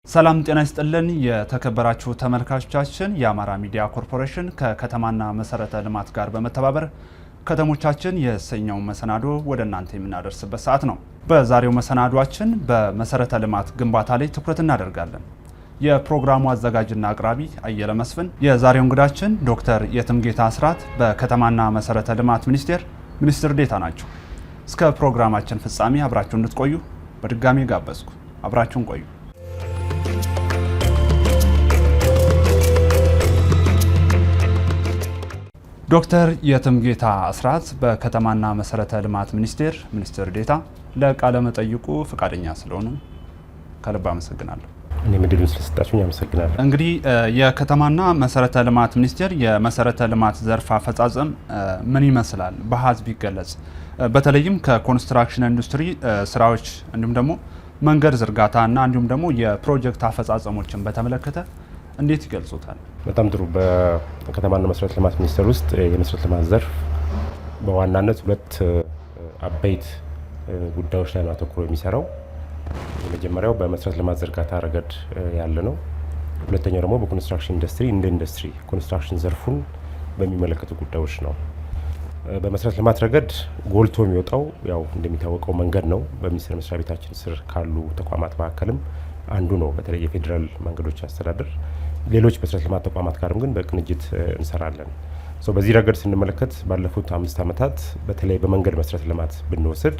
ሰላም ጤና ይስጥልን የተከበራችሁ ተመልካቾቻችን የአማራ ሚዲያ ኮርፖሬሽን ከከተማና መሰረተ ልማት ጋር በመተባበር ከተሞቻችን የሰኘው መሰናዶ ወደ እናንተ የምናደርስበት ሰዓት ነው። በዛሬው መሰናዷችን በመሰረተ ልማት ግንባታ ላይ ትኩረት እናደርጋለን። የፕሮግራሙ አዘጋጅና አቅራቢ አየለ መስፍን፣ የዛሬው እንግዳችን ዶክተር የትምጌታ አስራት በከተማና መሰረተ ልማት ሚኒስትር ዴኤታ ናቸው። እስከ ፕሮግራማችን ፍጻሜ አብራችሁ እንድትቆዩ በድጋሚ ጋበዝኩ። አብራችሁን ቆዩ። ዶክተር የትምጌታ አስራት በከተማና መሰረተ ልማት ሚኒስትር ዴኤታ ለቃለ መጠይቁ ፈቃደኛ ስለሆኑ ከልብ አመሰግናለሁ። እኔም እድሉን ስለሰጣችሁኝ አመሰግናለሁ። እንግዲህ የከተማና መሰረተ ልማት ሚኒስቴር የመሰረተ ልማት ዘርፍ አፈጻጸም ምን ይመስላል በአሃዝ ቢገለጽ፣ በተለይም ከኮንስትራክሽን ኢንዱስትሪ ስራዎች እንዲሁም ደግሞ መንገድ ዝርጋታና እንዲሁም ደግሞ የፕሮጀክት አፈጻጸሞችን በተመለከተ እንዴት ይገልጹታል? በጣም ጥሩ። በከተማና መሰረተ ልማት ሚኒስቴር ውስጥ የመሰረተ ልማት ዘርፍ በዋናነት ሁለት አበይት ጉዳዮች ላይ ነው አተኩሮ የሚሰራው። የመጀመሪያው በመሰረተ ልማት ዝርጋታ ረገድ ያለ ነው። ሁለተኛው ደግሞ በኮንስትራክሽን ኢንዱስትሪ እንደ ኢንዱስትሪ ኮንስትራክሽን ዘርፉን በሚመለከቱ ጉዳዮች ነው። በመሰረተ ልማት ረገድ ጎልቶ የሚወጣው ያው እንደሚታወቀው መንገድ ነው። በሚኒስቴር መስሪያ ቤታችን ስር ካሉ ተቋማት መካከልም አንዱ ነው። በተለይ የፌዴራል መንገዶች አስተዳደር፣ ሌሎች መሰረተ ልማት ተቋማት ጋርም ግን በቅንጅት እንሰራለን። በዚህ ረገድ ስንመለከት ባለፉት 5 ዓመታት በተለይ በመንገድ መሰረተ ልማት ብንወስድ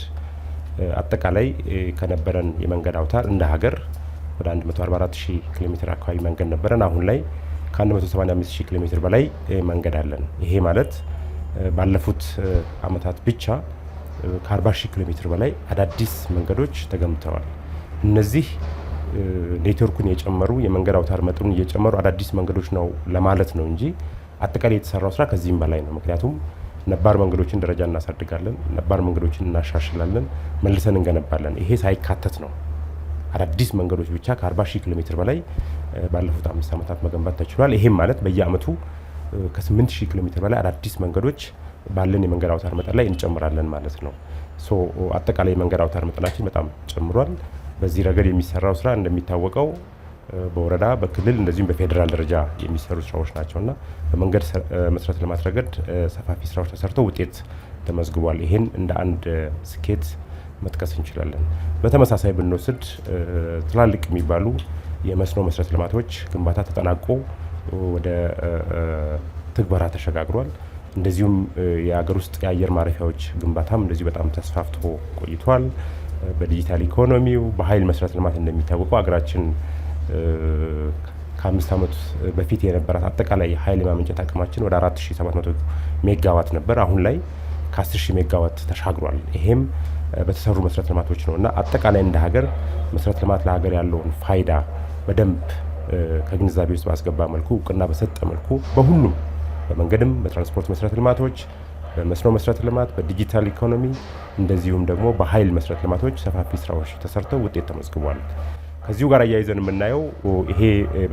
አጠቃላይ ከነበረን የመንገድ አውታር እንደ ሀገር ወደ 144000 ኪሎ ሜትር አካባቢ መንገድ ነበረን። አሁን ላይ ከ185000 ኪሎ ሜትር በላይ መንገድ አለን። ይሄ ማለት ባለፉት ዓመታት ብቻ ከ40000 ኪሎ ሜትር በላይ አዳዲስ መንገዶች ተገንብተዋል። እነዚህ ኔትወርኩን የጨመሩ የመንገድ አውታር መጠኑን እየጨመሩ አዳዲስ መንገዶች ነው ለማለት ነው እንጂ አጠቃላይ የተሰራው ስራ ከዚህም በላይ ነው። ምክንያቱም ነባር መንገዶችን ደረጃ እናሳድጋለን፣ ነባር መንገዶችን እናሻሽላለን፣ መልሰን እንገነባለን። ይሄ ሳይካተት ነው አዳዲስ መንገዶች ብቻ ከ40000 ኪሎ ሜትር በላይ ባለፉት 5 ዓመታት መገንባት ተችሏል። ይሄም ማለት በየአመቱ ከ8000 ኪሎ ሜትር በላይ አዳዲስ መንገዶች ባለን የመንገድ አውታር መጠን ላይ እንጨምራለን ማለት ነው። አጠቃላይ የመንገድ አውታር መጠናችን በጣም ጨምሯል። በዚህ ረገድ የሚሰራው ስራ እንደሚታወቀው በወረዳ በክልል እንደዚሁም በፌዴራል ደረጃ የሚሰሩ ስራዎች ናቸውና በመንገድ መሰረተ ልማት ረገድ ሰፋፊ ስራዎች ተሰርተው ውጤት ተመዝግቧል። ይሄን እንደ አንድ ስኬት መጥቀስ እንችላለን። በተመሳሳይ ብንወስድ ትላልቅ የሚባሉ የመስኖ መሰረተ ልማቶች ግንባታ ተጠናቆ ወደ ትግበራ ተሸጋግሯል። እንደዚሁም የሀገር ውስጥ የአየር ማረፊያዎች ግንባታም እንደዚሁ በጣም ተስፋፍቶ ቆይቷል። በዲጂታል ኢኮኖሚው በኃይል መሰረተ ልማት እንደሚታወቀው ሀገራችን ከ5 ዓመት በፊት የነበራት አጠቃላይ ኃይል የማመንጨት አቅማችን ወደ 4700 ሜጋዋት ነበር። አሁን ላይ ከ10000 ሜጋዋት ተሻግሯል። ይሄም በተሰሩ መሰረተ ልማቶች ነው እና አጠቃላይ እንደ ሀገር መሰረተ ልማት ለሀገር ያለውን ፋይዳ በደንብ ከግንዛቤ ውስጥ ባስገባ መልኩ እውቅና በሰጠ መልኩ በሁሉም በመንገድም በትራንስፖርት መሰረተ ልማቶች፣ በመስኖ መሰረተ ልማት፣ በዲጂታል ኢኮኖሚ እንደዚሁም ደግሞ በኃይል መሰረተ ልማቶች ሰፋፊ ስራዎች ተሰርተው ውጤት ተመዝግቧል። ከዚሁ ጋር አያይዘን የምናየው ይሄ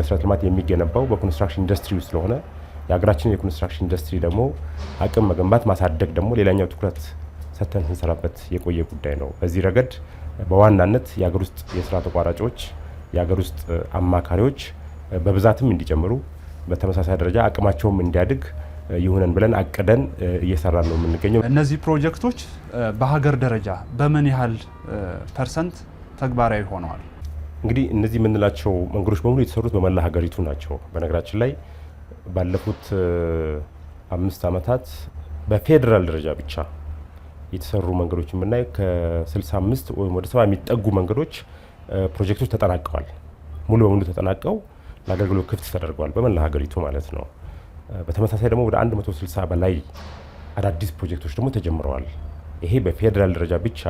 መሰረተ ልማት የሚገነባው በኮንስትራክሽን ኢንዱስትሪ ውስጥ ስለሆነ የሀገራችን የኮንስትራክሽን ኢንዱስትሪ ደግሞ አቅም መገንባት ማሳደግ ደግሞ ሌላኛው ትኩረት ሰጥተን ስንሰራበት የቆየ ጉዳይ ነው። በዚህ ረገድ በዋናነት የሀገር ውስጥ የስራ ተቋራጮች፣ የሀገር ውስጥ አማካሪዎች በብዛትም እንዲጨምሩ በተመሳሳይ ደረጃ አቅማቸውም እንዲያድግ ይሁነን ብለን አቅደን እየሰራን ነው የምንገኘው። እነዚህ ፕሮጀክቶች በሀገር ደረጃ በምን ያህል ፐርሰንት ተግባራዊ ሆነዋል? እንግዲህ እነዚህ የምንላቸው መንገዶች በሙሉ የተሰሩት በመላ ሀገሪቱ ናቸው። በነገራችን ላይ ባለፉት 5 ዓመታት በፌዴራል ደረጃ ብቻ የተሰሩ መንገዶች የምናይ ከ65 ወይም ወደ 70 የሚጠጉ መንገዶች ፕሮጀክቶች ተጠናቀዋል። ሙሉ በሙሉ ተጠናቀው ለአገልግሎት ክፍት ተደርገዋል በመላ ሀገሪቱ ማለት ነው። በተመሳሳይ ደግሞ ወደ 160 በላይ አዳዲስ ፕሮጀክቶች ደግሞ ተጀምረዋል። ይሄ በፌዴራል ደረጃ ብቻ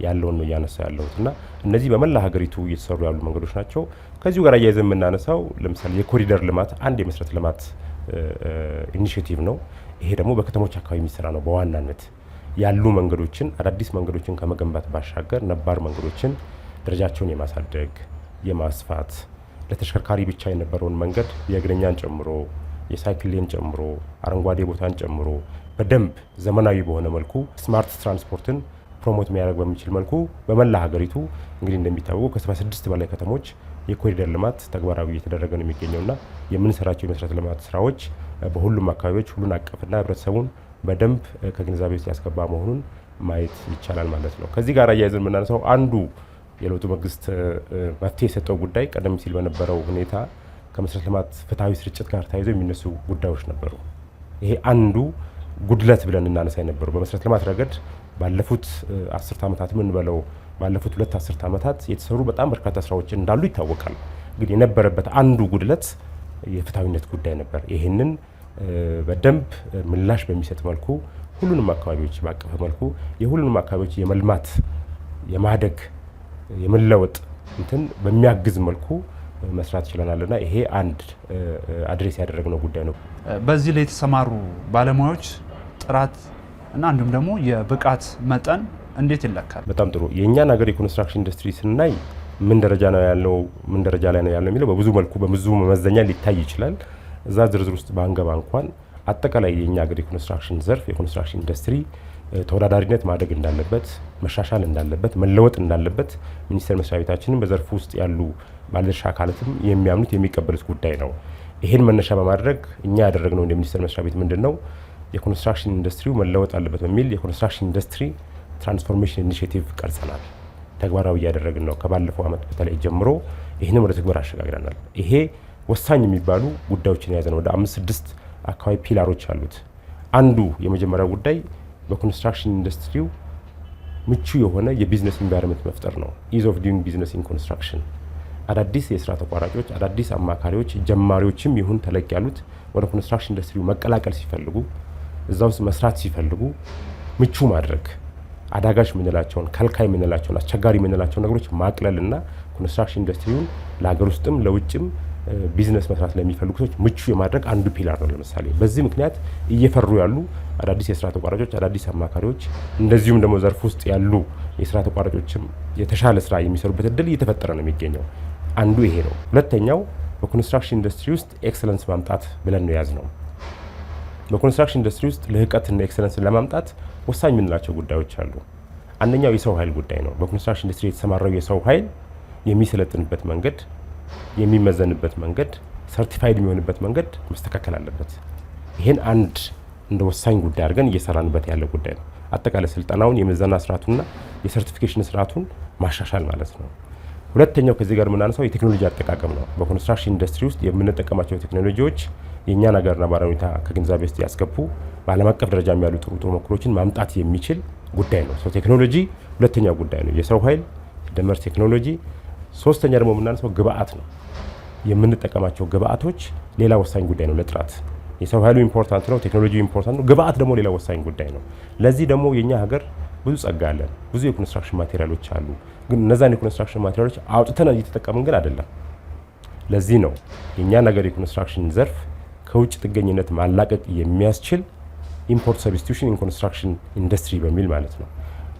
ያለውን ነው እያነሳ ያለሁት እና እነዚህ በመላ ሀገሪቱ እየተሰሩ ያሉ መንገዶች ናቸው። ከዚሁ ጋር አያይዘን የምናነሳው ለምሳሌ የኮሪደር ልማት አንድ የመሰረተ ልማት ኢኒሼቲቭ ነው። ይሄ ደግሞ በከተሞች አካባቢ የሚሰራ ነው። በዋናነት ያሉ መንገዶችን አዳዲስ መንገዶችን ከመገንባት ባሻገር ነባር መንገዶችን ደረጃቸውን የማሳደግ የማስፋት ለተሽከርካሪ ብቻ የነበረውን መንገድ የእግረኛን ጨምሮ የሳይክል ሌን ጨምሮ አረንጓዴ ቦታን ጨምሮ በደንብ ዘመናዊ በሆነ መልኩ ስማርት ትራንስፖርትን ፕሮሞት የሚያደርግ በሚችል መልኩ በመላ ሀገሪቱ እንግዲህ እንደሚታወቀው ከ76 በላይ ከተሞች የኮሪደር ልማት ተግባራዊ እየተደረገ ነው የሚገኘውና የምንሰራቸው የመሰረተ ልማት ስራዎች በሁሉም አካባቢዎች ሁሉን አቀፍና ህብረተሰቡን በደንብ ከግንዛቤ ውስጥ ያስገባ መሆኑን ማየት ይቻላል ማለት ነው። ከዚህ ጋር አያይዘን የምናነሳው አንዱ የለውጡ መንግስት መፍትሄ የሰጠው ጉዳይ ቀደም ሲል በነበረው ሁኔታ ከመሰረተ ልማት ፍትሐዊ ስርጭት ጋር ተያይዘው የሚነሱ ጉዳዮች ነበሩ። ይሄ አንዱ ጉድለት ብለን እናነሳ የነበሩ በመሰረተ ልማት ረገድ ባለፉት 10 ዓመታት የምንበለው ባለፉት 2 10 ዓመታት የተሰሩ በጣም በርካታ ስራዎች እንዳሉ ይታወቃል። ግን የነበረበት አንዱ ጉድለት የፍትሐዊነት ጉዳይ ነበር። ይህንን በደንብ ምላሽ በሚሰጥ መልኩ ሁሉንም አካባቢዎች ባቀፈ መልኩ የሁሉንም አካባቢዎች የመልማት የማደግ የመለወጥ እንትን በሚያግዝ መልኩ መስራት ይችላልና ይሄ አንድ አድሬስ ያደረግነው ጉዳይ ነው። በዚህ ላይ የተሰማሩ ባለሙያዎች ጥራት እና እንዲሁም ደግሞ የብቃት መጠን እንዴት ይለካል? በጣም ጥሩ። የእኛን ሀገር የኮንስትራክሽን ኢንዱስትሪ ስናይ ምን ደረጃ ላይ ነው ያለው የሚለው በብዙ መልኩ በብዙ መመዘኛ ሊታይ ይችላል። እዛ ዝርዝር ውስጥ ባንገባ እንኳን አጠቃላይ የኛ ሀገር የኮንስትራክሽን ዘርፍ የኮንስትራክሽን ኢንዱስትሪ ተወዳዳሪነት ማደግ እንዳለበት፣ መሻሻል እንዳለበት፣ መለወጥ እንዳለበት ሚኒስቴር መስሪያ ቤታችንን በዘርፉ ውስጥ ያሉ ባለድርሻ አካላትም የሚያምኑት የሚቀበሉት ጉዳይ ነው። ይሄን መነሻ በማድረግ እኛ ያደረግነው እንደ ሚኒስቴር መስሪያ ቤት ምንድነው የኮንስትራክሽን ኢንዱስትሪው መለወጥ አለበት በሚል የኮንስትራክሽን ኢንዱስትሪ ትራንስፎርሜሽን ኢኒሺዬቲቭ ቀርጸናል። ተግባራዊ እያደረግን ነው። ከባለፈው ዓመት በተለይ ጀምሮ ይህንን ወደ ተግባር አሸጋግረናል። ይሄ ወሳኝ የሚባሉ ጉዳዮችን የያዘ ነው። ወደ 5-6 አካባቢ ፒላሮች አሉት። አንዱ የመጀመሪያው ጉዳይ በኮንስትራክሽን ኢንዱስትሪው ምቹ የሆነ የቢዝነስ ኢንቫይሮንመንት መፍጠር ነው። ኢዝ ኦፍ ዱይንግ ቢዝነስ ኢን ኮንስትራክሽን አዳዲስ የስራ ተቋራጮች፣ አዳዲስ አማካሪዎች፣ ጀማሪዎችም ይሁን ተለቅ ያሉት ወደ ኮንስትራክሽን ኢንዱስትሪው መቀላቀል ሲፈልጉ እዛ ውስጥ መስራት ሲፈልጉ ምቹ ማድረግ አዳጋች የምንላቸውን ከልካይ የምንላቸውን አስቸጋሪ የምንላቸውን ነገሮች ማቅለልና ኮንስትራክሽን ኢንዱስትሪውን ለሀገር ውስጥም ለውጭም ቢዝነስ መስራት ለሚፈልጉ ሰዎች ምቹ የማድረግ አንዱ ፒላር ነው። ለምሳሌ በዚህ ምክንያት እየፈሩ ያሉ አዳዲስ የስራ ተቋራጮች፣ አዳዲስ አማካሪዎች እንደዚሁም ደግሞ ዘርፍ ውስጥ ያሉ የስራ ተቋራጮችም የተሻለ ስራ የሚሰሩበት እድል እየተፈጠረ ነው የሚገኘው። አንዱ ይሄ ነው። ሁለተኛው በኮንስትራክሽን ኢንዱስትሪ ውስጥ ኤክሰለንስ ማምጣት ብለን ነው የያዝነው። በኮንስትራክሽን ኢንዱስትሪ ውስጥ ልህቀትና ኤክሰለንስን ለማምጣት ወሳኝ የምንላቸው ጉዳዮች አሉ። አንደኛው የሰው ኃይል ጉዳይ ነው። በኮንስትራክሽን ኢንዱስትሪ የተሰማራው የሰው ኃይል የሚሰለጥንበት መንገድ፣ የሚመዘንበት መንገድ፣ ሰርቲፋይድ የሚሆንበት መንገድ መስተካከል አለበት። ይሄን አንድ እንደ ወሳኝ ጉዳይ አድርገን እየሰራንበት ያለ ጉዳይ ነው። አጠቃላይ ስልጠናውን የምዘና ስርዓቱና የሰርቲፊኬሽን ስርዓቱን ማሻሻል ማለት ነው። ሁለተኛው ከዚህ ጋር የምናነሳው የቴክኖሎጂ አጠቃቀም ነው። በኮንስትራክሽን ኢንዱስትሪ ውስጥ የምንጠቀማቸው ቴክኖሎጂዎች የእኛን ሀገርና ነባራዊ ሁኔታ ከግንዛቤ ውስጥ ያስገቡ በዓለም አቀፍ ደረጃ ያሉ ጥሩ ተሞክሮችን ማምጣት የሚችል ጉዳይ ነው። ቴክኖሎጂ ሁለተኛው ጉዳይ ነው። የሰው ኃይል ደመር ቴክኖሎጂ። ሶስተኛ ደግሞ የምናነሳው ግብአት ነው። የምንጠቀማቸው ግብአቶች ሌላ ወሳኝ ጉዳይ ነው ለጥራት። የሰው ኃይሉ ኢምፖርታንት ነው፣ ቴክኖሎጂው ኢምፖርታንት ነው፣ ግብአት ደግሞ ሌላ ወሳኝ ጉዳይ ነው። ለዚህ ደግሞ የኛ ሀገር ብዙ ጸጋ አለን፣ ብዙ የኮንስትራክሽን ማቴሪያሎች አሉ። ግን እነዛን የኮንስትራክሽን ማቴሪያሎች አውጥተን እየተጠቀምን ግን አይደለም። ለዚህ ነው የኛን ሀገር የኮንስትራክሽን ዘርፍ ከውጭ ጥገኝነት ማላቀቅ የሚያስችል ኢምፖርት ሰብስቲቱሽን ኢን ኮንስትራክሽን ኢንዱስትሪ በሚል ማለት ነው።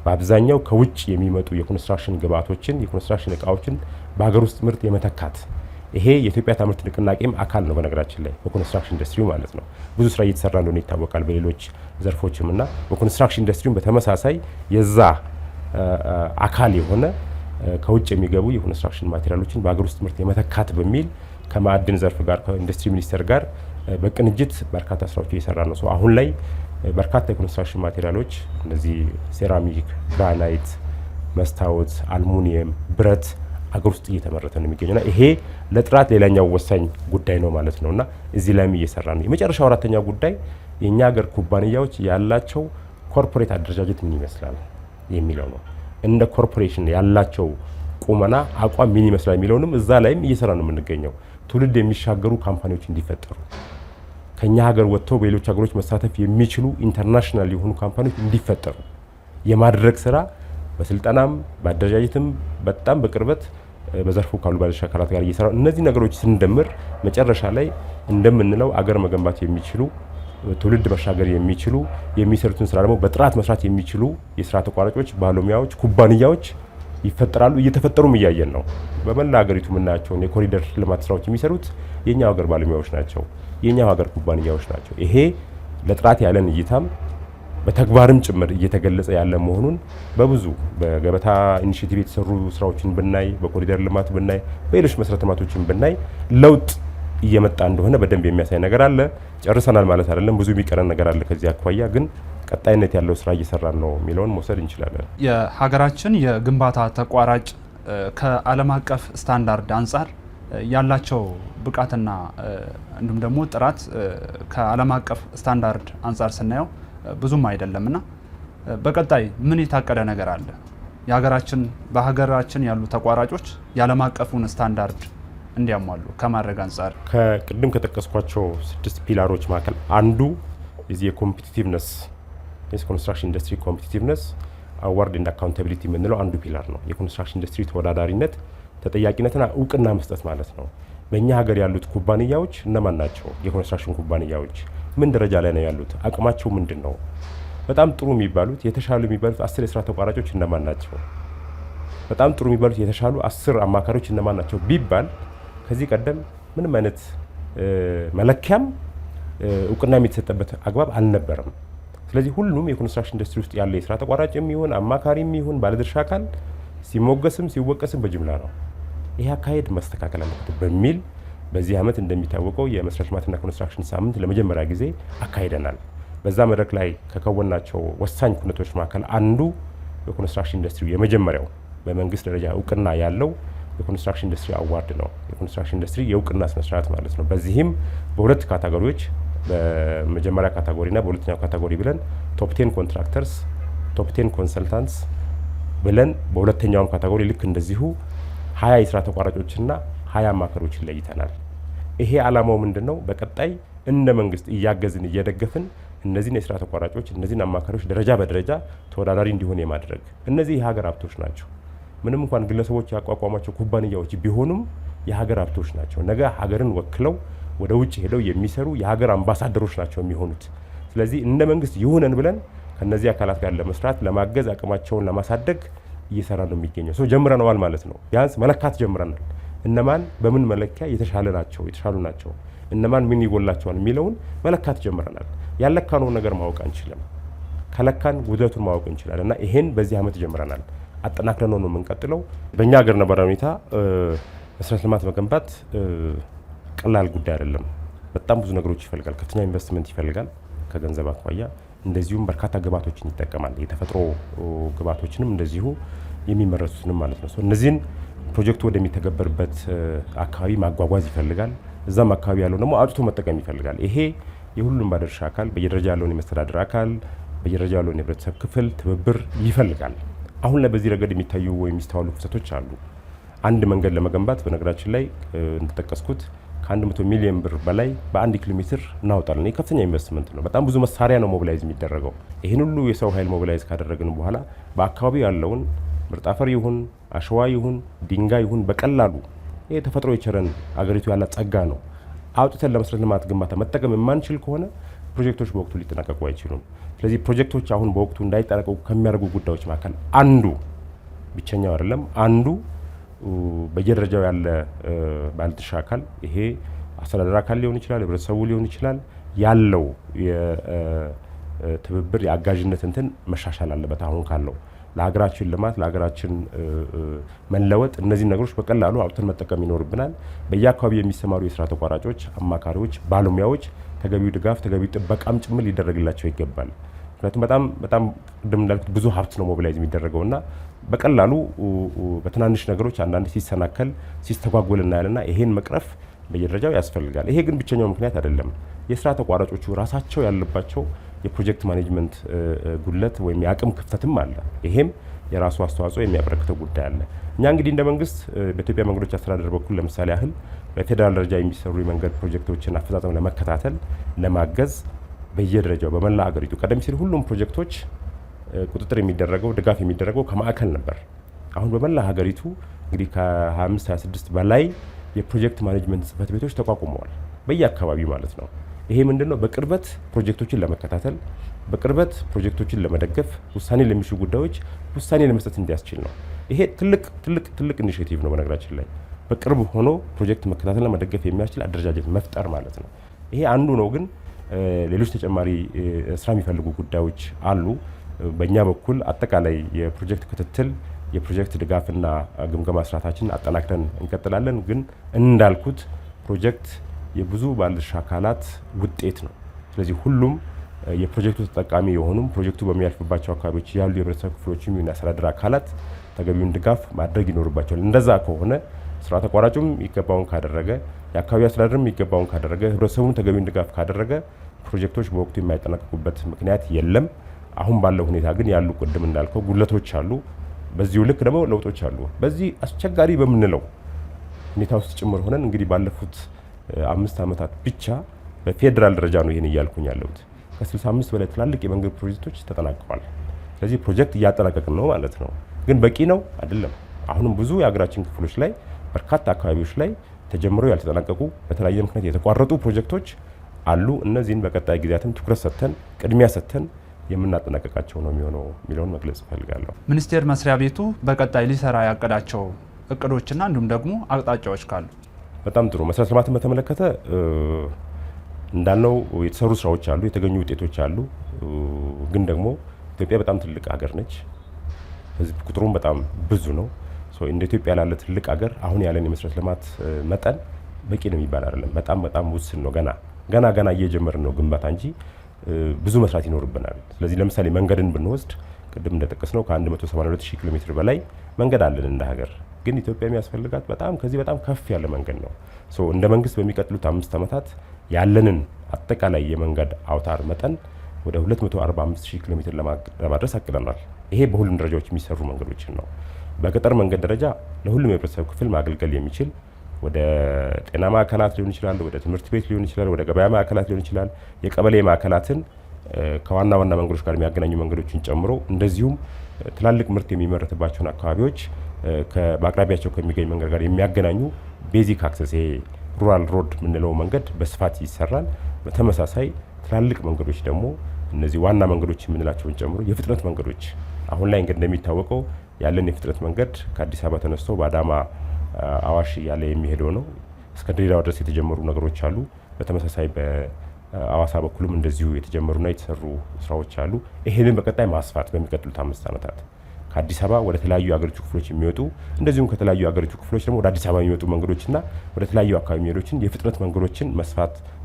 በአብዛኛው ከውጭ የሚመጡ የኮንስትራክሽን ግብአቶችን የኮንስትራክሽን እቃዎችን በሀገር ውስጥ ምርት የመተካት ይሄ የኢትዮጵያ ታምርት ንቅናቄም አካል ነው። በነገራችን ላይ በኮንስትራክሽን ኢንዱስትሪው ማለት ነው ብዙ ስራ እየተሰራ እንደሆነ ይታወቃል። በሌሎች ዘርፎችም እና በኮንስትራክሽን ኢንዱስትሪው በተመሳሳይ የዛ አካል የሆነ ከውጭ የሚገቡ የኮንስትራክሽን ማቴሪያሎችን በሀገር ውስጥ ምርት የመተካት በሚል ከማዕድን ዘርፍ ጋር ከኢንዱስትሪ ሚኒስቴር ጋር በቅንጅት በርካታ ስራዎች እየሰራ ነው። አሁን ላይ በርካታ የኮንስትራክሽን ማቴሪያሎች እነዚህ ሴራሚክ፣ ግራናይት፣ መስታወት፣ አልሙኒየም፣ ብረት አገር ውስጥ እየተመረተ ነው የሚገኘውና ይሄ ለጥራት ሌላኛው ወሳኝ ጉዳይ ነው ማለት ነውና እዚህ ላይም እየሰራ ነው። የመጨረሻው አራተኛው ጉዳይ የኛ ሀገር ኩባንያዎች ያላቸው ኮርፖሬት አደረጃጀት ምን ይመስላል የሚለው ነው። እንደ ኮርፖሬሽን ያላቸው ቁመና አቋም ምን ይመስላል የሚለውንም እዛ ላይም እየሰራ ነው የምንገኘው። ትውልድ የሚሻገሩ ካምፓኒዎች እንዲፈጠሩ ከኛ ሀገር ወጥተው በሌሎች ሀገሮች መሳተፍ የሚችሉ ኢንተርናሽናል የሆኑ ካምፓኒዎች እንዲፈጠሩ የማድረግ ስራ በስልጠናም በአደረጃጀትም በጣም በቅርበት በዘርፉ ካሉ ባለድርሻ አካላት ጋር እየሰራ እነዚህ ነገሮች ስንደምር መጨረሻ ላይ እንደምንለው አገር መገንባት የሚችሉ ትውልድ መሻገር የሚችሉ የሚሰሩትን ስራ ደግሞ በጥራት መስራት የሚችሉ የስራ ተቋራጮች፣ ባለሙያዎች፣ ኩባንያዎች ይፈጠራሉ። እየተፈጠሩም እያየን ነው። በመላ ሀገሪቱ የምናያቸውን የኮሪደር ልማት ስራዎች የሚሰሩት የኛው ሀገር ባለሙያዎች ናቸው፣ የኛው ሀገር ኩባንያዎች ናቸው። ይሄ ለጥራት ያለን እይታም በተግባርም ጭምር እየተገለጸ ያለ መሆኑን በብዙ በገበታ ኢኒሺየቲቭ የተሰሩ ስራዎችን ብናይ፣ በኮሪደር ልማት ብናይ፣ በሌሎች መሰረተ ልማቶችን ብናይ ለውጥ እየመጣ እንደሆነ በደንብ የሚያሳይ ነገር አለ። ጨርሰናል ማለት አይደለም፣ ብዙ የሚቀረን ነገር አለ። ከዚህ አኳያ ግን ቀጣይነት ያለው ስራ እየሰራን ነው የሚለውን መውሰድ እንችላለን። የሀገራችን የግንባታ ተቋራጭ ከዓለም አቀፍ ስታንዳርድ አንጻር ያላቸው ብቃትና እንዲሁም ደግሞ ጥራት ከዓለም አቀፍ ስታንዳርድ አንጻር ስናየው ብዙም አይደለምና በቀጣይ ምን የታቀደ ነገር አለ? በሀገራችን ያሉ ተቋራጮች የዓለም አቀፉን ስታንዳርድ እንዲያሟሉ ከማድረግ አንጻር ከቅድም ከጠቀስኳቸው 6 ፒላሮች መካከል አንዱ የዚህ የኮምፒቲቲቭነስ የኮንስትራክሽን ኢንዱስትሪ ኮምፒቲቲቭነስ አዋርድ ኤንድ አካውንታቢሊቲ የምንለው አንዱ ፒላር ነው። የኮንስትራክሽን ኢንዱስትሪ ተወዳዳሪነት፣ ተጠያቂነትና እውቅና መስጠት ማለት ነው። በእኛ ሀገር ያሉት ኩባንያዎች እነማን ናቸው? የኮንስትራክሽን ኩባንያዎች ምን ደረጃ ላይ ነው ያሉት? አቅማቸው ምንድን ነው? በጣም ጥሩ የሚባሉት የተሻሉ የሚባሉት 10 የስራ ተቋራጮች እነማን ናቸው? በጣም ጥሩ የሚባሉት የተሻሉ 10 አማካሪዎች እነማን ናቸው ቢባል ከዚህ ቀደም ምንም አይነት መለኪያም እውቅና የተሰጠበት አግባብ አልነበረም። ስለዚህ ሁሉም የኮንስትራክሽን ኢንዱስትሪ ውስጥ ያለ የስራ ተቋራጭ የሚሆን አማካሪም ይሁን ባለድርሻ አካል ሲሞገስም ሲወቀስም በጅምላ ነው። ይህ አካሄድ መስተካከል አለበት በሚል በዚህ ዓመት እንደሚታወቀው የመሰረተ ልማትና ኮንስትራክሽን ሳምንት ለመጀመሪያ ጊዜ አካሂደናል። በዛ መድረክ ላይ ከከወናቸው ወሳኝ ኩነቶች መካከል አንዱ የኮንስትራክሽን ኢንዱስትሪ የመጀመሪያው በመንግስት ደረጃ እውቅና ያለው የኮንስትራክሽን ኢንዱስትሪ አዋርድ ነው። የኮንስትራክሽን ኢንዱስትሪ የእውቅና ስነስርዓት ማለት ነው። በዚህም በሁለት ካታጎሪዎች በመጀመሪያ ካታጎሪና በሁለተኛው ካታጎሪ ብለን ቶፕ 10 ኮንትራክተርስ፣ ቶፕ 10 ኮንሰልታንትስ ብለን በሁለተኛውም ካታጎሪ ልክ እንደዚሁ 20 የስራ ተቋራጮችና 20 አማካሪዎችን ለይተናል። ይሄ ዓላማው ምንድነው? በቀጣይ እንደ መንግስት እያገዝን እየደገፍን እነዚህን የስራ ተቋራጮች እነዚህን አማካሪዎች ደረጃ በደረጃ ተወዳዳሪ እንዲሆን የማድረግ እነዚህ የሀገር ሀብቶች ናቸው። ምንም እንኳን ግለሰቦች ያቋቋሟቸው ኩባንያዎች ቢሆኑም የሀገር ሀብቶች ናቸው። ነገ ሀገርን ወክለው ወደ ውጭ ሄደው የሚሰሩ የሀገር አምባሳደሮች ናቸው የሚሆኑት። ስለዚህ እንደ መንግስት ይሁነን ብለን ከነዚህ አካላት ጋር ለመስራት ለማገዝ አቅማቸውን ለማሳደግ እየሰራ ነው የሚገኘው። ጀምረናል ማለት ነው። ቢያንስ መለካት ጀምረናል። እነማን በምን መለኪያ የተሻሉ ናቸው፣ እነማን ምን ይጎላቸዋል የሚለውን መለካት ጀምረናል። ያለካነውን ነገር ማወቅ አንችልም፣ ከለካን ጉድለቱን ማወቅ እንችላለን። እና ይሄን በዚህ ዓመት ጀምረናል። አጠናክረን ነው የምንቀጥለው። በእኛ ሀገር ነባራዊ ሁኔታ መሰረተ ልማት መገንባት ቀላል ጉዳይ አይደለም። በጣም ብዙ ነገሮች ይፈልጋል። ከፍተኛ ኢንቨስትመንት ይፈልጋል ከገንዘብ አኳያ። እንደዚሁም በርካታ ግብዓቶችን ይጠቀማል። የተፈጥሮ ግብዓቶችንም እንደዚሁ የሚመረቱትንም ማለት ነው። እነዚህን ፕሮጀክቱ ወደሚተገበርበት አካባቢ ማጓጓዝ ይፈልጋል። እዛም አካባቢ ያለው ደግሞ አውጥቶ መጠቀም ይፈልጋል። ይሄ የሁሉም ባለድርሻ አካል በየደረጃ ያለውን የመስተዳድር አካል በየደረጃ ያለውን የህብረተሰብ ክፍል ትብብር ይፈልጋል። አሁን ላይ በዚህ ረገድ የሚታዩ ወይ የሚስተዋሉ ክፍተቶች አሉ። አንድ መንገድ ለመገንባት በነገራችን ላይ እንደተጠቀስኩት ከ100 ሚሊዮን ብር በላይ በ1 ኪሎ ሜትር እናወጣለን። ይህ ከፍተኛ ኢንቨስትመንት ነው። በጣም ብዙ መሳሪያ ነው ሞቢላይዝ የሚደረገው። ይህን ሁሉ የሰው ኃይል ሞቢላይዝ ካደረግን በኋላ በአካባቢው ያለውን ምርጥ አፈር ይሁን አሸዋ ይሁን ድንጋይ ይሁን በቀላሉ ይህ ተፈጥሮ የቸረን አገሪቱ ያላት ጸጋ ነው አውጥተን ለመሰረተ ልማት ግንባታ መጠቀም የማንችል ከሆነ ፕሮጀክቶች በወቅቱ ሊጠናቀቁ አይችሉም። ስለዚህ ፕሮጀክቶች አሁን በወቅቱ እንዳይጠናቀቁ ከሚያደርጉ ጉዳዮች መካከል አንዱ ብቸኛው አይደለም፣ አንዱ በየደረጃው ያለ ባለድርሻ አካል ይሄ አስተዳደር አካል ሊሆን ይችላል፣ ህብረተሰቡ ሊሆን ይችላል፣ ያለው የትብብር የአጋዥነት እንትን መሻሻል አለበት። አሁን ካለው ለሀገራችን ልማት ለሀገራችን መለወጥ እነዚህ ነገሮች በቀላሉ አውጥተን መጠቀም ይኖርብናል። በየአካባቢው የሚሰማሩ የስራ ተቋራጮች፣ አማካሪዎች፣ ባለሙያዎች ተገቢው ድጋፍ ተገቢው ጥበቃም ጭምር ሊደረግላቸው ይገባል። ምክንያቱም በጣም ቅድም እንዳልኩት ብዙ ሀብት ነው ሞቢላይዝ የሚደረገውና በቀላሉ በትናንሽ ነገሮች አንዳንድ ሲሰናከል ሲስተጓጎል እናያልና ይሄን መቅረፍ በየደረጃው ያስፈልጋል። ይሄ ግን ብቸኛው ምክንያት አይደለም። የስራ ተቋራጮቹ ራሳቸው ያለባቸው የፕሮጀክት ማኔጅመንት ጉድለት ወይም የአቅም ክፍተትም አለ። ይሄም የራሱ አስተዋጽኦ የሚያበረክተው ጉዳይ አለ። እኛ እንግዲህ እንደ መንግስት በኢትዮጵያ መንገዶች አስተዳደር በኩል ለምሳሌ ያህል በፌዴራል ደረጃ የሚሰሩ የመንገድ ፕሮጀክቶችን አፈጻጸም ለመከታተል ለማገዝ በየደረጃው በመላ ሀገሪቱ ቀደም ሲል ሁሉም ፕሮጀክቶች ቁጥጥር የሚደረገው ድጋፍ የሚደረገው ከማዕከል ነበር። አሁን በመላ ሀገሪቱ እንግዲህ ከ25-26 በላይ የፕሮጀክት ማኔጅመንት ጽህፈት ቤቶች ተቋቁመዋል በየአካባቢው ማለት ነው። ይሄ ምንድነው? በቅርበት ፕሮጀክቶችን ለመከታተል በቅርበት ፕሮጀክቶችን ለመደገፍ ውሳኔ ለሚሹ ጉዳዮች ውሳኔ ለመስጠት እንዲያስችል ነው። ይሄ ትልቅ ኢኒሼቲቭ ነው። በነገራችን ላይ በቅርብ ሆኖ ፕሮጀክት መከታተልና መደገፍ የሚያስችል አደረጃጀት መፍጠር ማለት ነው። ይሄ አንዱ ነው። ግን ሌሎች ተጨማሪ ስራ የሚፈልጉ ጉዳዮች አሉ። በእኛ በኩል አጠቃላይ የፕሮጀክት ክትትል የፕሮጀክት ድጋፍና ግምገማ ስርዓታችንን አጠናክረን እንቀጥላለን። ግን እንዳልኩት ፕሮጀክት የብዙ ባለድርሻ አካላት ውጤት ነው። ስለዚህ ሁሉም የፕሮጀክቱ ተጠቃሚ የሆኑም ፕሮጀክቱ በሚያልፍባቸው አካባቢዎች ያሉ የህብረተሰብ ክፍሎችም የሚያስተዳድር አካላት ተገቢውን ድጋፍ ማድረግ ይኖርባቸዋል። እንደዛ ከሆነ ስራ ተቋራጩም ይገባውን ካደረገ፣ የአካባቢ አስተዳደርም ይገባውን ካደረገ፣ ህብረተሰቡም ተገቢውን ድጋፍ ካደረገ ፕሮጀክቶች በወቅቱ የማይጠናቀቁበት ምክንያት የለም። አሁን ባለው ሁኔታ ግን ያሉ ቅድም እንዳልከው ጉድለቶች አሉ። በዚሁ ልክ ደግሞ ለውጦች አሉ። በዚህ አስቸጋሪ በምንለው ሁኔታ ውስጥ ጭምር ሆነን እንግዲህ ባለፉት 5 ዓመታት ብቻ በፌዴራል ደረጃ ነው ይህን እያልኩኝ ያለሁት ከ65 በላይ ትላልቅ የመንገድ ፕሮጀክቶች ተጠናቀዋል። ስለዚህ ፕሮጀክት እያጠናቀቅን ነው ማለት ነው። ግን በቂ ነው አይደለም። አሁንም ብዙ የሀገራችን ክፍሎች ላይ በርካታ አካባቢዎች ላይ ተጀምረው ያልተጠናቀቁ በተለያየ ምክንያት የተቋረጡ ፕሮጀክቶች አሉ። እነዚህን በቀጣይ ጊዜያትም ትኩረት ሰጥተን ቅድሚያ ሰጥተን የምናጠናቀቃቸው ነው የሚሆነው የሚለውን መግለጽ እፈልጋለሁ። ሚኒስቴር መስሪያ ቤቱ በቀጣይ ሊሰራ ያቀዳቸው እቅዶችና እንዲሁም ደግሞ አቅጣጫዎች ካሉ? በጣም ጥሩ። መሰረተ ልማትን በተመለከተ እንዳልነው የተሰሩ ስራዎች አሉ፣ የተገኙ ውጤቶች አሉ። ግን ደግሞ ኢትዮጵያ በጣም ትልቅ ሀገር ነች። ህዝብ ቁጥሩም በጣም ብዙ ነው። እንደ ኢትዮጵያ ላለ ትልቅ ሀገር አሁን ያለን የመሰረተ ልማት መጠን በቂ ነው የሚባል አይደለም። በጣም ውስን ነው። ገና እየጀመርን ነው ግንባታ እንጂ ብዙ መስራት ይኖርብናል። ስለዚህ ለምሳሌ መንገድን ብንወስድ ቅድም እንደጠቀስነው ከ182,000 ኪሎ ሜትር በላይ መንገድ አለን እንደ ሀገር። ግን ኢትዮጵያ የሚያስፈልጋት ከዚህ በጣም ከፍ ያለ መንገድ ነው። እንደ መንግስት በሚቀጥሉት 5 ዓመታት ያለንን አጠቃላይ የመንገድ አውታር መጠን ወደ 245,000 ኪሎ ሜትር ለማድረስ አቅደናል። ይሄ በሁሉም ደረጃዎች የሚሰሩ መንገዶችን ነው። በገጠር መንገድ ደረጃ ለሁሉም የህብረተሰብ ክፍል ማገልገል የሚችል ወደ ጤና ማዕከላት ሊሆን ይችላል፣ ወደ ትምህርት ቤት ሊሆን ይችላል፣ ወደ ገበያ ማዕከላት ሊሆን ይችላል፣ የቀበሌ ማዕከላትን ከዋና መንገዶች ጋር የሚያገናኙ መንገዶችን ጨምሮ እንደዚሁም ትላልቅ ምርት የሚመረትባቸውን አካባቢዎች በአቅራቢያቸው ከሚገኝ መንገድ ጋር የሚያገናኙ ቤዚክ አክሰስ ሩራል ሮድ የምንለው መንገድ በስፋት ይሰራል። በተመሳሳይ ትላልቅ መንገዶች ደግሞ እነዚህ ዋና መንገዶች የምንላቸውን ጨምሮ የፍጥነት መንገዶች አሁን ላይ እንግዲህ እንደሚታወቀው ያለን የፍጥነት መንገድ ከአዲስ አበባ ተነስቶ በአዳማ አዋሽ እያለ የሚሄደው ነው። እስከ ድሬዳዋ ድረስ የተጀመሩ ነገሮች አሉ። በተመሳሳይ በአዋሳ በኩልም እንደዚሁ የተጀመሩና የተሰሩ ስራዎች አሉ። ይሄንን በቀጣይ ማስፋት በሚቀጥሉት 5 ዓመታት ከአዲስ አበባ ወደ ተለያዩ የሀገሪቱ ክፍሎች የሚወጡ እንደዚሁም ከተለያዩ የሀገሪቱ ክፍሎች ደግሞ ወደ አዲስ አበባ የሚወጡ መንገዶችና ወደ ተለያዩ አካባቢ የሚሄዶችን የፍጥነት መንገዶችን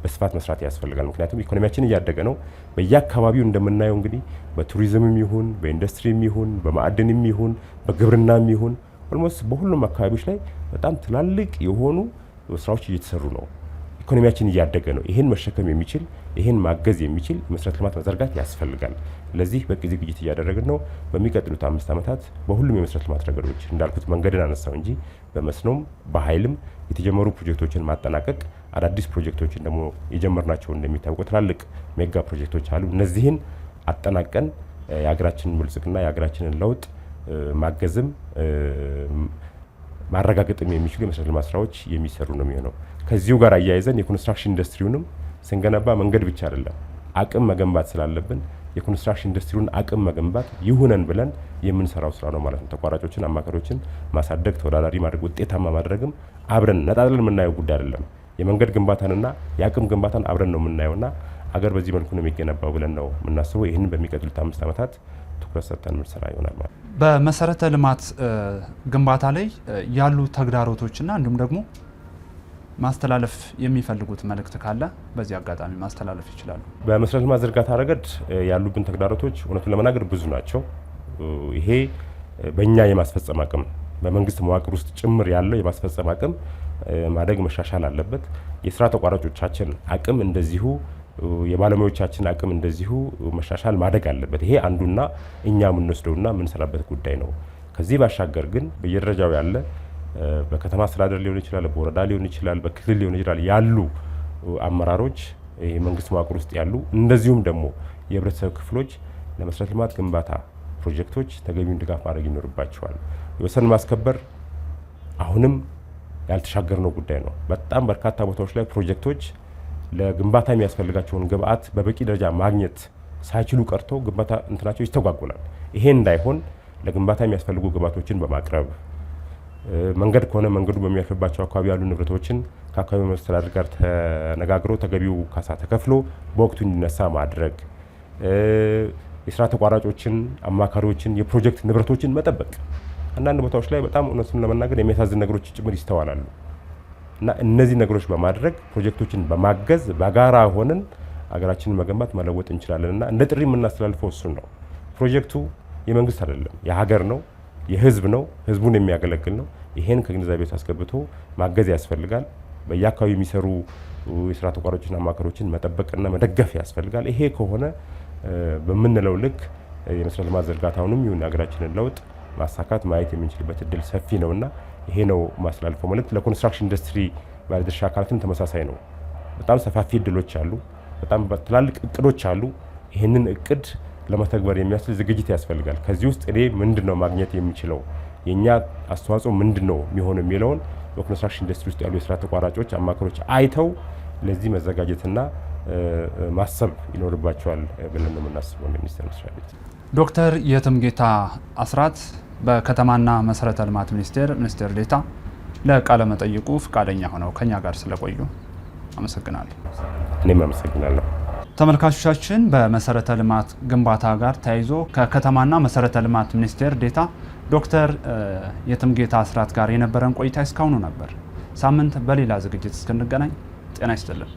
በስፋት መስራት ያስፈልጋል። ምክንያቱም ኢኮኖሚያችን እያደገ ነው። በየአካባቢው እንደምናየው እንግዲህ በቱሪዝምም ይሁን በኢንዱስትሪም ይሁን በማዕድንም ይሁን በግብርናም ይሁን ኦልሞስት በሁሉም አካባቢዎች ላይ በጣም ትላልቅ የሆኑ ስራዎች እየተሰሩ ነው። ኢኮኖሚያችን እያደገ ነው። ይህን መሸከም የሚችል ይህን ማገዝ የሚችል መሰረተ ልማት መዘርጋት ያስፈልጋል። ለዚህ በቂ ዝግጅት እያደረግን ነው። በሚቀጥሉት 5 ዓመታት በሁሉም የመሰረተ ልማት ረገዶች እንዳልኩት መንገድን አነሳው እንጂ በመስኖም በኃይልም የተጀመሩ ፕሮጀክቶችን ማጠናቀቅ፣ አዳዲስ ፕሮጀክቶችን ደግሞ የጀመርናቸው እንደሚታወቁ ትላልቅ ሜጋ ፕሮጀክቶች አሉ። እነዚህን አጠናቀን የሀገራችንን ብልጽግና የሀገራችንን ለውጥ ማገዝም ማረጋገጥም የሚችሉ የመሰረተ ልማት ስራዎች የሚሰሩ ነው የሚሆነው። ከዚሁ ጋር አያይዘን የኮንስትራክሽን ኢንዱስትሪውንም ስንገነባ መንገድ ብቻ አይደለም አቅም መገንባት ስላለብን የኮንስትራክሽን ኢንዱስትሪውን አቅም መገንባት ይሁነን ብለን የምንሰራው ስራ ነው ማለት ነው። ተቋራጮችን፣ አማካሪዎችን ማሳደግ፣ ተወዳዳሪ ማድረግ፣ ውጤታማ ማድረግም አብረን ነጣጥለን የምናየው ጉዳይ አይደለም። የመንገድ ግንባታንና የአቅም ግንባታን አብረን ነው የምናየውና አገር በዚህ መልኩ ነው የሚገነባው ብለን ነው የምናስበው። ይህንን በሚቀጥሉት 5 ዓመታት ትኩረት ሰጥተን ምንሰራ ይሆናል ማለት ነው። በመሰረተ ልማት ግንባታ ላይ ያሉ ተግዳሮቶችና እንዲሁም ደግሞ ማስተላለፍ የሚፈልጉት መልእክት ካለ በዚህ አጋጣሚ ማስተላለፍ ይችላሉ። በመሰረተ ልማት ዝርጋታ ረገድ ያሉብን ተግዳሮቶች እውነቱን ለመናገር ብዙ ናቸው። ይሄ በእኛ የማስፈጸም አቅም በመንግስት መዋቅር ውስጥ ጭምር ያለው የማስፈጸም አቅም ማደግ መሻሻል አለበት። የስራ ተቋራጮቻችን አቅም እንደዚሁ የባለሙያዎቻችን አቅም እንደዚሁ መሻሻል ማደግ አለበት። ይሄ አንዱና እኛ የምንወስደውና የምንሰራበት ጉዳይ ነው። ከዚህ ባሻገር ግን በየደረጃው ያለ በከተማ አስተዳደር ሊሆን ይችላል፣ በወረዳ ሊሆን ይችላል፣ በክልል ሊሆን ይችላል ያሉ አመራሮች የመንግስት መዋቅር ውስጥ ያሉ እንደዚሁም ደግሞ የህብረተሰብ ክፍሎች ለመሰረተ ልማት ግንባታ ፕሮጀክቶች ተገቢውን ድጋፍ ማድረግ ይኖርባቸዋል። የወሰን ማስከበር አሁንም ያልተሻገርነው ጉዳይ ነው። በጣም በርካታ ቦታዎች ላይ ፕሮጀክቶች ለግንባታ የሚያስፈልጋቸውን ግብአት በበቂ ደረጃ ማግኘት ሳይችሉ ቀርቶ ግንባታ እንትናቸው ይስተጓጎላል። ይሄ እንዳይሆን ለግንባታ የሚያስፈልጉ ግብአቶችን በማቅረብ መንገድ ከሆነ መንገዱ በሚያልፍባቸው አካባቢ ያሉ ንብረቶችን ከአካባቢው መስተዳድር ጋር ተነጋግሮ ተገቢው ካሳ ተከፍሎ በወቅቱ እንዲነሳ ማድረግ፣ የስራ ተቋራጮችን፣ አማካሪዎችን፣ የፕሮጀክት ንብረቶችን መጠበቅ። አንዳንድ ቦታዎች ላይ በጣም እውነቱን ለመናገር የሚያሳዝን ነገሮች ጭምር ይስተዋላሉ እና እነዚህ ነገሮች በማድረግ ፕሮጀክቶችን በማገዝ በጋራ ሆነን ሀገራችንን መገንባት መለወጥ እንችላለን እና እንደ ጥሪ የምናስተላልፈው እሱን ነው። ፕሮጀክቱ የመንግስት አይደለም፣ የሀገር ነው፣ የህዝብ ነው፣ ህዝቡን የሚያገለግል ነው። ይሄን ከግንዛቤ ውስጥ አስገብቶ ማገዝ ያስፈልጋል። በየአካባቢው የሚሰሩ የስራ ተቋራጮችና አማካሪዎችን መጠበቅና መደገፍ ያስፈልጋል። ይሄ ከሆነ በምንለው ልክ የመሰረተ ልማት ዝርጋታውንም ይሁን ሀገራችንን ለውጥ ማሳካት ማየት የምንችልበት እድል ሰፊ ነውና ይሄ ነው ማስተላልፈው መልእክት። ለኮንስትራክሽን ኢንዱስትሪ ባለድርሻ አካላትም ተመሳሳይ ነው። በጣም ሰፋፊ እድሎች አሉ፣ በጣም ትላልቅ እቅዶች አሉ። ይህንን እቅድ ለመተግበር የሚያስችል ዝግጅት ያስፈልጋል። ከዚህ ውስጥ እኔ ምንድነው ማግኘት የሚችለው፣ የኛ አስተዋጽኦ ምንድነው የሚሆነው የሚለውን በኮንስትራክሽን ኢንዱስትሪ ውስጥ ያሉ የስራ ተቋራጮች፣ አማካሪዎች አይተው ለዚህ መዘጋጀትና ማሰብ ይኖርባቸዋል ብለን ነው የምናስበው። ሚኒስቴር መስሪያ ቤት ዶክተር የትምጌታ አስራት በከተማና መሰረተ ልማት ሚኒስቴር ሚኒስትር ዴኤታ ለቃለ መጠይቁ ፈቃደኛ ሆነው ከኛ ጋር ስለቆዩ አመሰግናለሁ። እኔም አመሰግናለሁ። ተመልካቾቻችን በመሰረተ ልማት ግንባታ ጋር ተያይዞ ከከተማና መሰረተ ልማት ሚኒስቴር ዴኤታ ዶክተር የትምጌታ አስራት ጋር የነበረን ቆይታ እስካሁኑ ነበር። ሳምንት በሌላ ዝግጅት እስክንገናኝ ጤና ይስጥልን።